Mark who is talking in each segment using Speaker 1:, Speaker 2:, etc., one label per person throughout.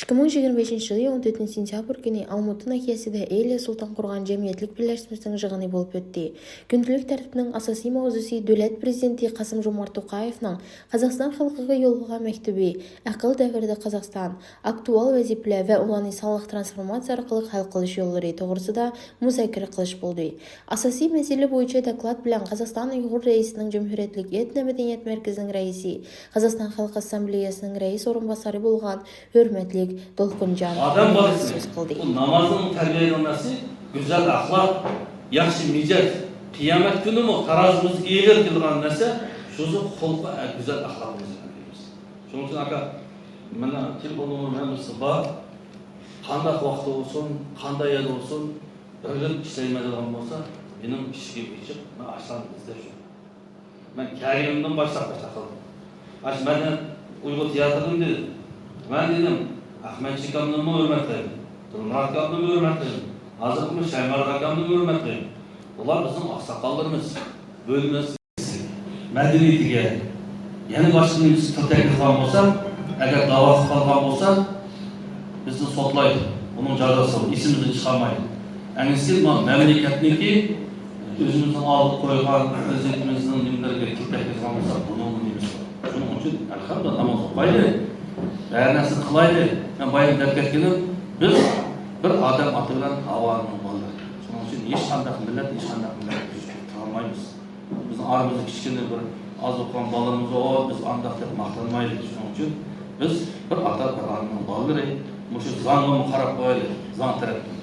Speaker 1: 2025 жылы 14 сентябрь күні Алматы Накиясыда Элия Султан құрған Жәмиетлік бірләшмесінің жығыны болып өтті. Күнділік тәртіптің асаси мавзусы Дәүләт президенті Қасым-Жомарт Тоқаевның Қазақстан халқыға yolluğa мәктүбі «Ақыл дәвірді Қазақстан. Актуал вазифалар вә уланы салалық трансформация арқылы хәл кылыш юллары тогрысында музакира кылыш болды. Асаси мәселе бойынша доклад белән Қазақстан Уйгыр рәисенең Җөмһүриятлек этно-мәдәният мәркәзенең рәисе, Қазақстан Халык Ассамблеясының рәис орынбасары булган hürmetlik Dolqunjan
Speaker 2: Adam var.
Speaker 1: söz kıldı.
Speaker 2: Bu namazın terbiyelenmesi, güzel ahlak, yaxşı mizaj, kıyamet günü mü tarazımız eğer kılgan nese, şuzu xulqa güzel ahlakımız deymiz. Şunun için aka, mana telefonumun hamısı var. Qanday vaqt olsun, qanday yer olsun, birlik işleymediğim olsa, benim işim geçip, ben aşağıdan izleyeceğim. Ben kârimden başlap qıldım. Aş ben Uyghur tiyatrım dedim. Ben dedim, Ahmet Şikam'ını mı hürmetledim, Durmurat Kam'ını mı hürmetledim, Azık mı Şaymar Kam'ını mı hürmetledim. Bunlar bizim aksakallarımız, bölmesi, medeniyetiga. Yeni başkanımız tırtek kılgan olsa, eğer dava kılgan olsa, bizni sotlaydı. Onun cazası var, isimizni çıkarmaydı. Yani siz memleketdeki özümüzün alıp koygan prezidentimizin nimlerine tırtek kılgan olsa, bunun neyimiz var. Şunun için, elhamdülillah namaz okuydu. Bәр нәрсе қылайды. Мен байым деп кеткенім, біз бір адам аты білән ауаның балдары. Соның үшін ешқандай милләт тұра алмаймыз. Біздің арымызда кішкене бір аз оқыған балаларымыз бар, біз андақ деп мақтанмайды. Соның үшін біз бір ата бір ананың балдары. Мұшы заңға қарап қояды, заң тараптан.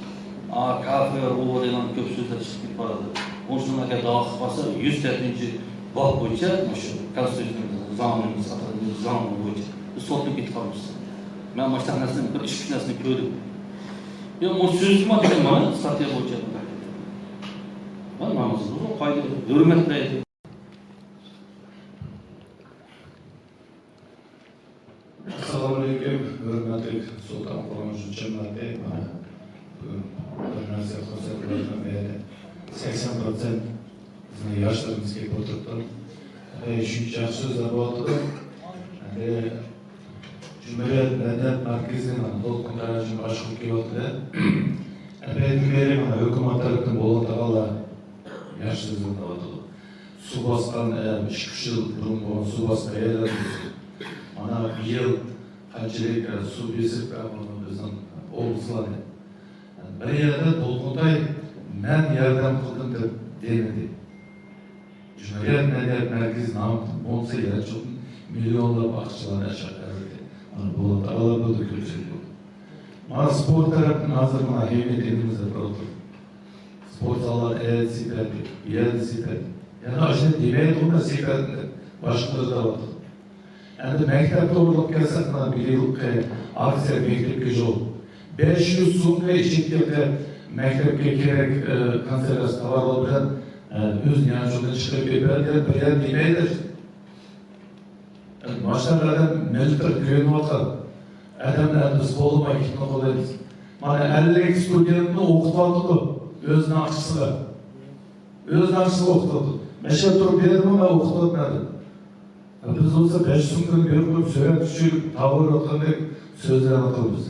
Speaker 2: Кафир, о деген көп сөздер шығып кетіп барады. Оның үшін әке дауа қылса 104-ші бап бойынша мұшы конституцияның заңының бойынша sohbet ettik kalmışız. Ben baştan nesini, bir iş nesini gördüm. Ya o sözüm dedim bana, strateji boyunca. Ben namazsız o kaydı, hürmetleydi.
Speaker 3: Assalamu alaikum, hürmetli Sultan Kurumucu Cemil'de bana bir narsa konservalarına ve 80% bizim yaşlarımız gibi oturttum. Şu sözler oldu. Cumhuriyet Medeniyet Merkezi'nin Dolqun Tarajı'nın başlık kilotuda Efendim beri bana hükümet tarafından boğulta kala yaşsızlığında oldu. Su baskan 3 yıl burun boğun su baskan yerler bana bir yıl kaçırık su besip kalmanın bizim oluşları. Bir yerde Dolquntay men yardım kıldım demedi. Cumhuriyet Medeniyet Merkezi namı olsa yere çok milyonlar bakışçılar yaşarlar. Bu aralar da kötü. Ama spor tarafının hazırlığına heymet edilmemiz de problem. Spor sallar el sipet, yer sipet. Yani aşırı demeye durma sipetinde başlıkları da var. Yani mektepte olup gelsek bana bir yıllık aksiye mektepke yol. 500 so'm ve içindeki mektepke gerek kanserler tavarlar bilen öz yanışından çıkıp bir yer demeyler. Başlardan mevcutlar güvenip otur. Adamlar biz olmayı kitap olayız. Bana 50 studentini okutuyordu. Öz nakşısı. Öz nakşısı okutuyordu. Meşe durup dedim ama okutmadı. Biz olsa 5 so'mdan görüp söyle düşürüp tavır oturmayıp sözler anlatıyoruz.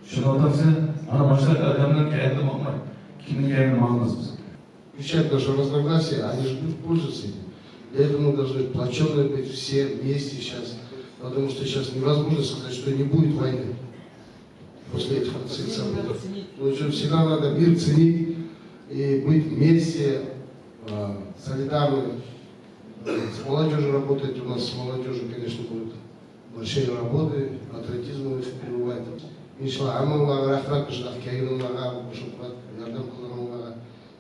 Speaker 3: Şunu anlatsın. Ana başlar adamlar kendim olmayı. Kimin kendini anlamaz biz.
Speaker 4: Замечательно, что разногласия, они же будут пользоваться этим. Для этого мы должны сплоченные быть все вместе сейчас, потому что сейчас невозможно сказать, что не будет войны после этих событий. Потому что всегда надо мир ценить и быть вместе, солидарными. С молодежью работать у нас, с молодежью, конечно, будут большие работы, патриотизм их пребывает. Иншалла, амаллага рахмат, башка кайгынлага, ушуклат, ярдам кылганлага.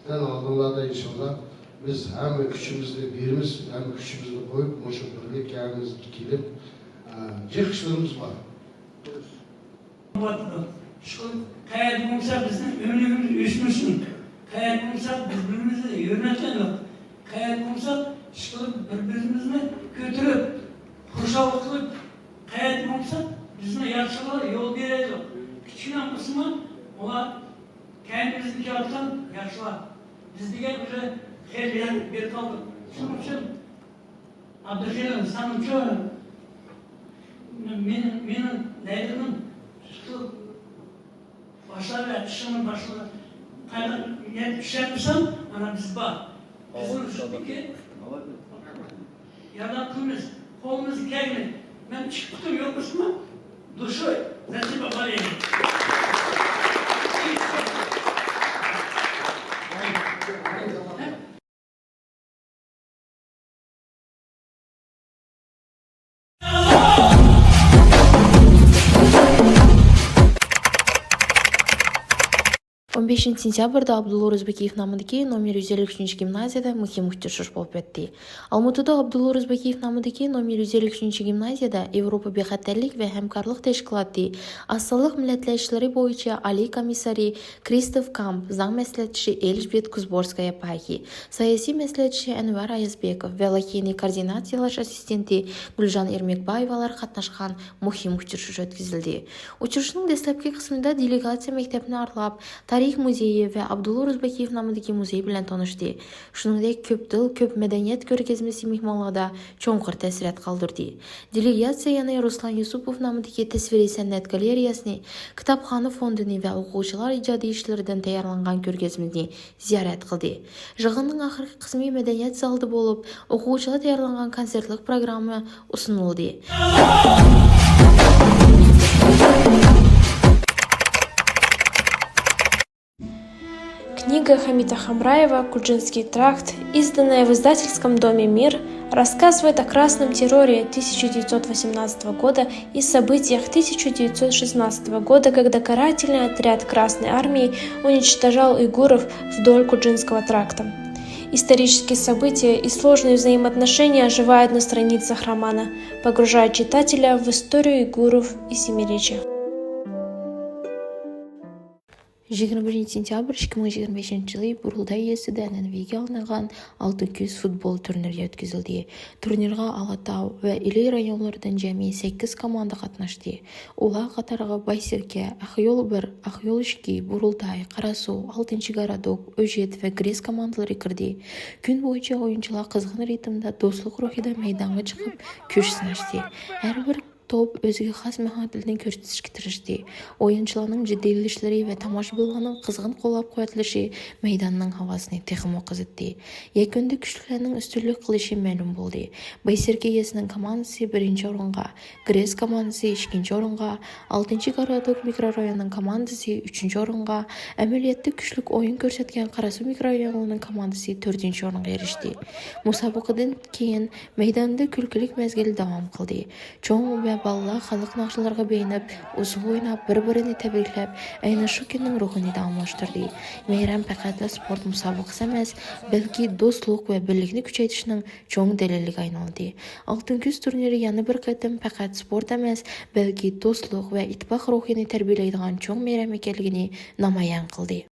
Speaker 4: Тан алдыларда иншалла biz hamma kuchimizni beramiz, hamma kuchimizni qo'yib, o'sha birlik yanimizga kelib, chiqishlarimiz bor.
Speaker 5: Shu qayerda bo'lsa bizni umrimiz o'smasin. Qayerda bo'lsa bir-birimizni hurmatlaylik. Qayerda bo'lsa ishqilib bir-birimizni ko'tarib, xursandlik qilib, qayerda bo'lsa bizni yaxshilar yo'l beraylik. Kichkina qismi ular kendimizni yaratgan yaxshilar. Biz degan o'sha xeyirlar berib qoldik. Shuning uchun Abdurahim sanimcha meni nayligim tutup başlar ve dışının başına yetişemezsem ana biz bak. Bizim üstündeki yerden kılımız, kolumuz gelmedi. Ben çıktım yokuşma, duşu, zeki baba yedim.
Speaker 1: 15 сентябрда Абдулла Орозбекиев намыдагы номер 153 гимназияда мөһим учрашуш болуп өтті. Алматыда Абдулла Орозбекиев намыдагы номер 153 гимназияда Европа бехатерлик ва хәмкарлык тәшкилаты Ассалык милләтләр эшләре буенча Али комиссари Кристоф Камп, заң мәслихатчысы Эльжбет Кузборская паһи, саяси мәслихатчы Әнвәр Аязбеков ва лакейный координациялаш ассистенты Гүлжан Эрмекбаевалар катнашкан мөһим учрашуш өткізілді. Учрашуның дәсләпки кысмында делегация мәктәпне арлап, Тарих музейі ва Абдулла Орозбекиев намыдагы музей белән танышты. Шуныңдәк көп тыл, көп мәдәният күргәзмәсе мехманларда чоңкыр тәэсират калдырды. Делегация яны Руслан Юсупов намыдагы тәсвири сәнәт галереясыны, китапхана фондын ва укучылар иҗади эшләрдән таярланган күргәзмәне зиярат кылды. Жыгынның ахыркы кысмы мәдәният залында булып, укучылар таярланган концертлык программа усунылды.
Speaker 6: Книга Хамита Хамраева «Куджинский тракт», изданная в издательском доме «Мир», рассказывает о красном терроре 1918 года и событиях 1916 года, когда карательный отряд Красной армии уничтожал уйгуров вдоль Куджинского тракта. Исторические события и сложные взаимоотношения оживают на страницах романа, погружая читателя в историю уйгуров и семиречья.
Speaker 1: 21 сентябрь 2025 жылы Бурылдай есіде әнәнвеге алынған алтын күз футбол турнирі өткізілді. Турнирға Алатау ва Илей районлардан жәми 8 команда қатнашты. Ола қатарға Байсерке, Ақйол 1, Ақйол 2, Бурылдай, Қарасу, Алтыншы городок, Өжет ва Грес командалары кірді. Күн бойынша ойыншылар қызғын ритмда достық рухида майданға шығып күш сынашты. Әрбір топ өзге хас мәхәтілден көрсетішке тырышты. Ойыншыларның жедделішлері вә тамашбылғаның қызғын қолап қуатлышы майданның хавасыны текімі қызытты. Екінді күшлерінің үстірлік қылышы мәлім болды. Байсерке есінің командасы 1-ші орынға, Грес командасы 2-ші орынға, Алтыншы городок микрорайонының командасы 3-ші орынға, әмелиетті күшлік ойын көрсеткен Қарасу микрорайонының командасы 4-ші орынға ерішті. Мұсабақыдан кейін майданды күлкілік мәзгіл давам қылды. Чоң вә балалар халық нақшыларға бейініп, ұзық ойнап, бір-біріне тәбрикләп, әйні шу күннің рухыны дамлаштырды. Мейрам пәкәтлі спорт мұсабақысы әмәс, бәлки достлық вә бірлігіні күчәйтішінің чоң дәлелігі айналды. Алтын күз турнирі яны бір қайтым пәкәт спорт әмәс, бәлки достлық вә итбақ рухыны тәрбиелейдіған чоң мейрам екенлігіне намаян қылды.